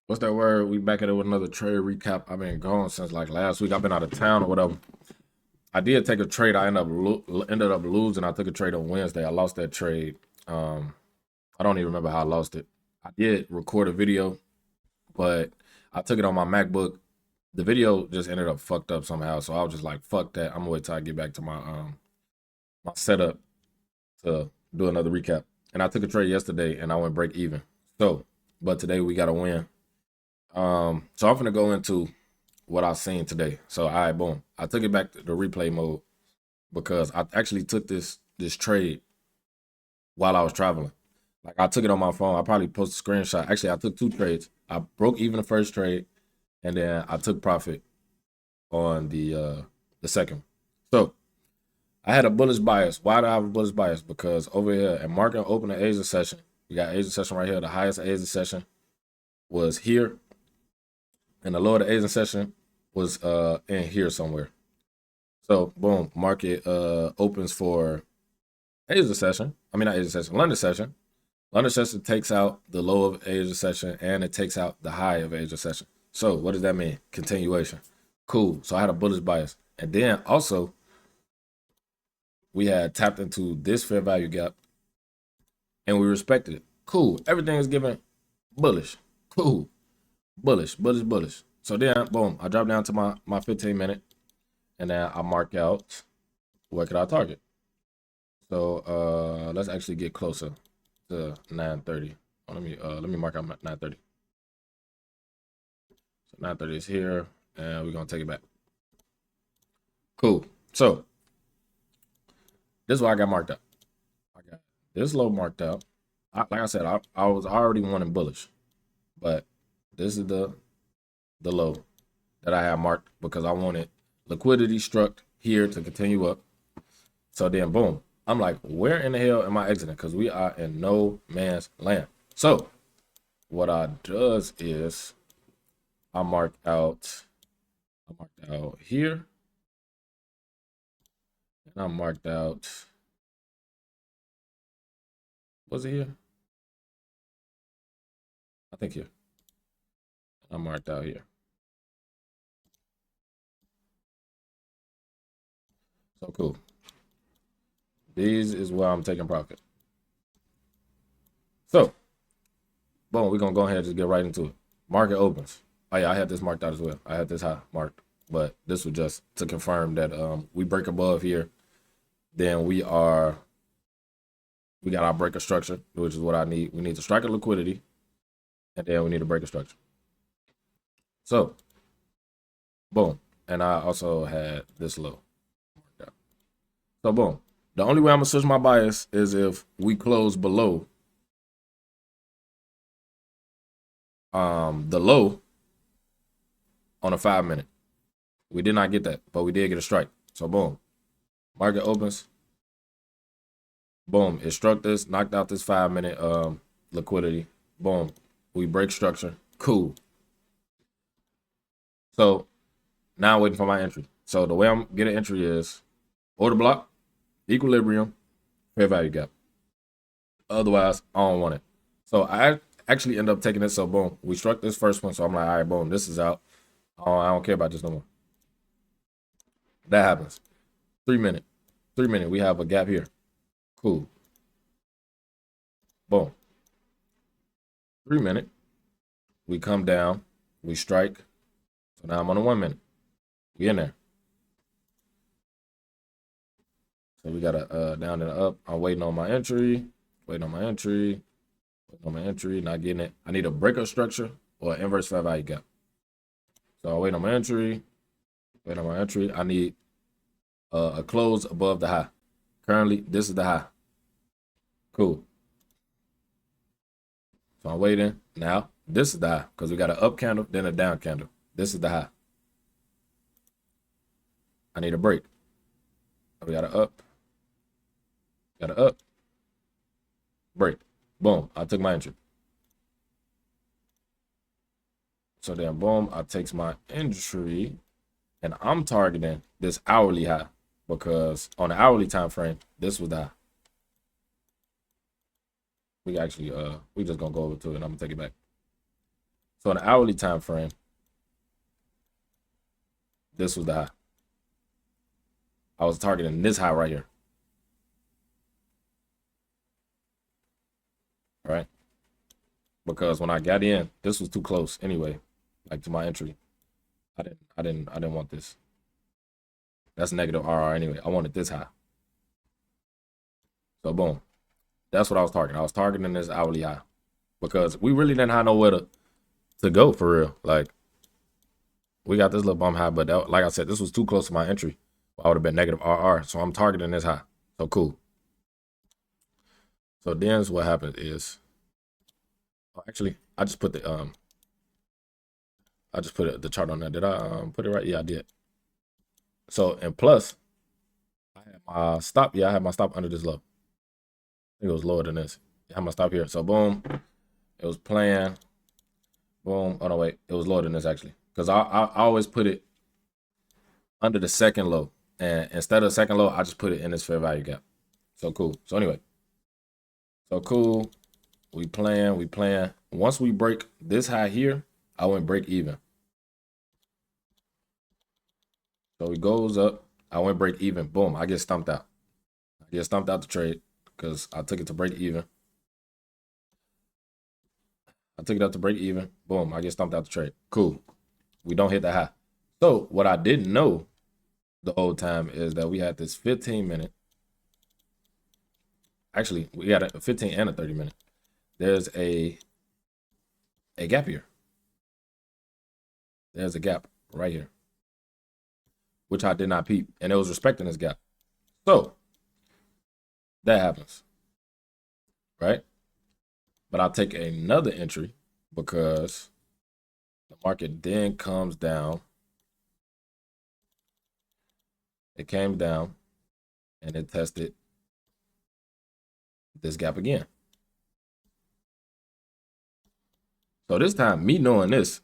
What's that word? We back at it with another trade recap. I've been gone since like last week. I've been out of town or whatever. I did take a trade. I ended up losing. I took a trade on Wednesday. I lost that trade. Um, I don't even remember how I lost it. I did record a video, but I took it on my MacBook. The video just ended up fucked up somehow. So I was just like, fuck that. I'm gonna wait till I get back to my setup to do another recap. And I took a trade yesterday and I went break even. So, but today we got to win. So I'm gonna go into what I seen today. So all right, boom. I took it back to the replay mode because I actually took this trade while I was traveling. Like I took it on my phone. I probably posted a screenshot. Actually, I took two trades. I broke even the first trade, and then I took profit on the second. So I had a bullish bias. Why do I have a bullish bias? Because over here at market open the Asia session, we got Asia session right here. The highest Asia session was here, and the lower the Asia session was in here somewhere. So boom, market opens for Asia session. I mean not Asia session, London session. London session takes out the low of Asia session and it takes out the high of Asia session. So what does that mean? Continuation. Cool. So I had a bullish bias. And then also we had tapped into this fair value gap and we respected it. Cool. Everything is given bullish. Cool. Bullish, bullish, bullish. So then boom, I drop down to my 15 minute and then I mark out what could I target. So let's actually get closer to 9:30. Let me mark out 9:30. So 9:30 is here, and we're gonna take it back. Cool. So this is what I got marked up. I got this low marked out. Like I said, I was already wanting bullish, but this is the low that I have marked because I wanted liquidity struck here to continue up. So then boom, I'm like, where in the hell am I exiting? Because we are in no man's land. So what I does is I mark out here, and I marked out, was it here? I think here. I marked out here. So cool. These is where I'm taking profit. So, boom, we're gonna go ahead and just get right into it. Market opens. Oh yeah, I had this marked out as well. I had this high marked, but this was just to confirm that we break above here, then we got our breaker structure, which is what I need. We need to strike a liquidity, and then we need to break a structure. So, boom. And I also had this low. So boom. The only way I'm gonna switch my bias is if we close below the low on a 5 minute. We did not get that, but we did get a strike. So boom. Market opens. Boom. It struck this, knocked out this 5 minute liquidity. Boom. We break structure. Cool. So now I'm waiting for my entry. So the way I'm getting entry is order block, equilibrium, fair value gap. Otherwise, I don't want it. So I actually end up taking it. So boom, we struck this first one. So I'm like, all right, boom, this is out. I don't care about this no more. That happens. 3 minute. 3 minute. We have a gap here. Cool. Boom. 3 minute. We come down. We strike. So now I'm on a 1 minute. We in there. So we got a down and up. I'm waiting on my entry. Waiting on my entry. Waiting on my entry. Not getting it. I need a breakup structure or inverse fair value gap. So I wait on my entry. Wait on my entry. I need a close above the high. Currently, this is the high. Cool. So I'm waiting. Now, this is the high because we got an up candle, then a down candle. This is the high. I need a break. We got an up. Got an up. Break. Boom. I took my entry. So then, boom, I takes my entry, and I'm targeting this hourly high because on the hourly time frame, this was the high. We actually we just gonna go over to it and I'm gonna take it back. So in the hourly time frame, this was the high. I was targeting this high right here. Right? Because when I got in, this was too close anyway, like to my entry. I didn't want this. That's negative RR anyway. I wanted this high. So boom. That's what I was targeting. I was targeting this hourly high because we really didn't have nowhere to go for real. Like we got this little bump high, but that, like I said, this was too close to my entry. I would have been negative RR. So I'm targeting this high. So cool. So then what happens is, actually, I just put the the chart on there. Did I put it right? Yeah, I did. So and plus, I had my stop. Yeah, I had my stop under this low. I think it was lower than this. I had my stop here. So boom, it was playing. Boom. Oh no, wait, it was lower than this actually, because I always put it under the second low, and instead of the second low, I just put it in this fair value gap. So cool. So anyway, so cool. We playing. Once we break this high here, I went break even. So it goes up. I went break even. Boom. I get stumped out. I get stumped out the trade because I took it to break even. I took it up to break even. Boom. I get stumped out the trade. Cool. We don't hit that high. So what I didn't know the whole time is that we had this 15-minute. Actually, we got a 15 and a 30-minute. There's a gap here. There's a gap right here, which I did not peep, and it was respecting this gap. So that happens, right? But I'll take another entry because the market then comes down. It came down and it tested this gap again. So this time, me knowing this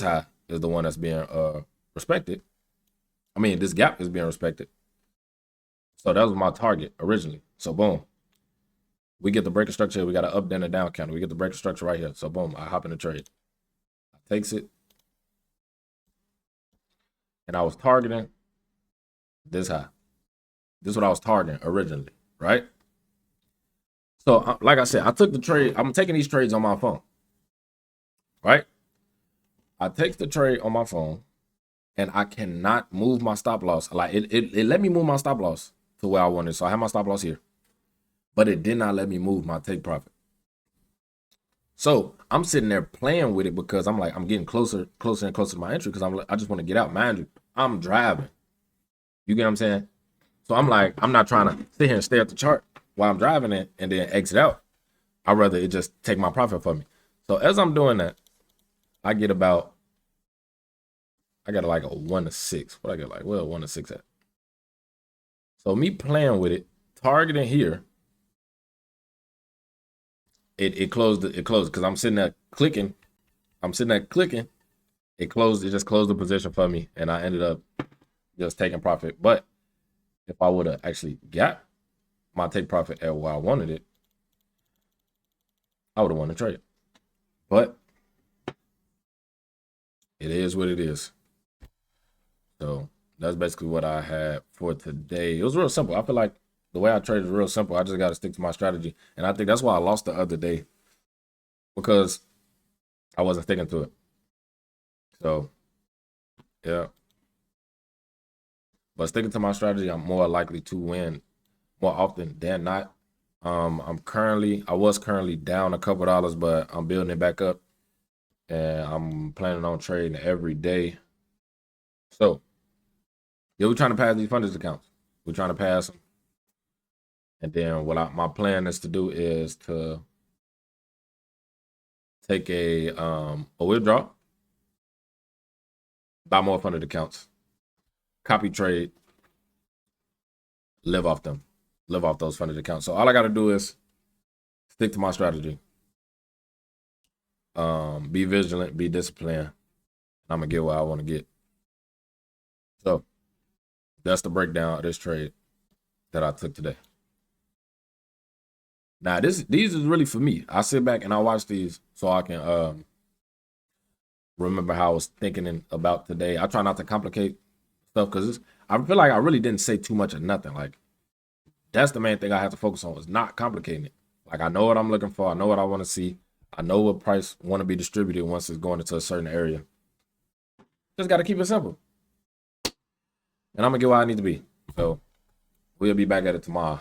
high is the one that's being respected. I mean, this gap is being respected. So that was my target originally. So boom, we get the breaker structure. We got an up, then a down counter. We get the breaker structure right here. So boom, I hop in the trade. I takes it. And I was targeting this high. This is what I was targeting originally, right? So like I said, I took the trade. I'm taking these trades on my phone, right? I take the trade on my phone and I cannot move my stop loss. Like it let me move my stop loss to where I wanted. So I have my stop loss here, but it did not let me move my take profit. So I'm sitting there playing with it because I'm like, I'm getting closer and closer to my entry because I just want to get out. Mind you, I'm driving. You get what I'm saying? So I'm like, I'm not trying to sit here and stare at the chart while I'm driving it and then exit out. I'd rather it just take my profit for me. So as I'm doing that, I got like a 1 to 6. What I get like, well, 1 to 6 at. So me playing with it, targeting here, it closed because I'm sitting there clicking. It closed, it just closed the position for me, and I ended up just taking profit. But if I would have actually got my take profit at where I wanted it, I would have won the trade. But it is what it is. So that's basically what I had for today. It was real simple. I feel like the way I trade is real simple. I just got to stick to my strategy. And I think that's why I lost the other day, because I wasn't sticking to it. So, yeah. But sticking to my strategy, I'm more likely to win more often than not. I was currently down a couple dollars, but I'm building it back up. And I'm planning on trading every day. So, yeah, we're trying to pass these funders accounts. We're trying to pass them. And then my plan is to do is to take a withdrawal, buy more funded accounts, copy trade, live off those funded accounts. So all I got to do is stick to my strategy, be vigilant, be disciplined, and I'm gonna get what I want to get. So that's the breakdown of this trade that I took today. Now these is really for me. I sit back and I watch these so I can remember how I was thinking about today. I try not to complicate stuff because I feel like I really didn't say too much of nothing. Like that's the main thing I have to focus on is not complicating it. Like I know what I'm looking for. I know what I want to see. I know what price want to be distributed once it's going into a certain area. Just got to keep it simple. And I'm going to get where I need to be. So we'll be back at it tomorrow.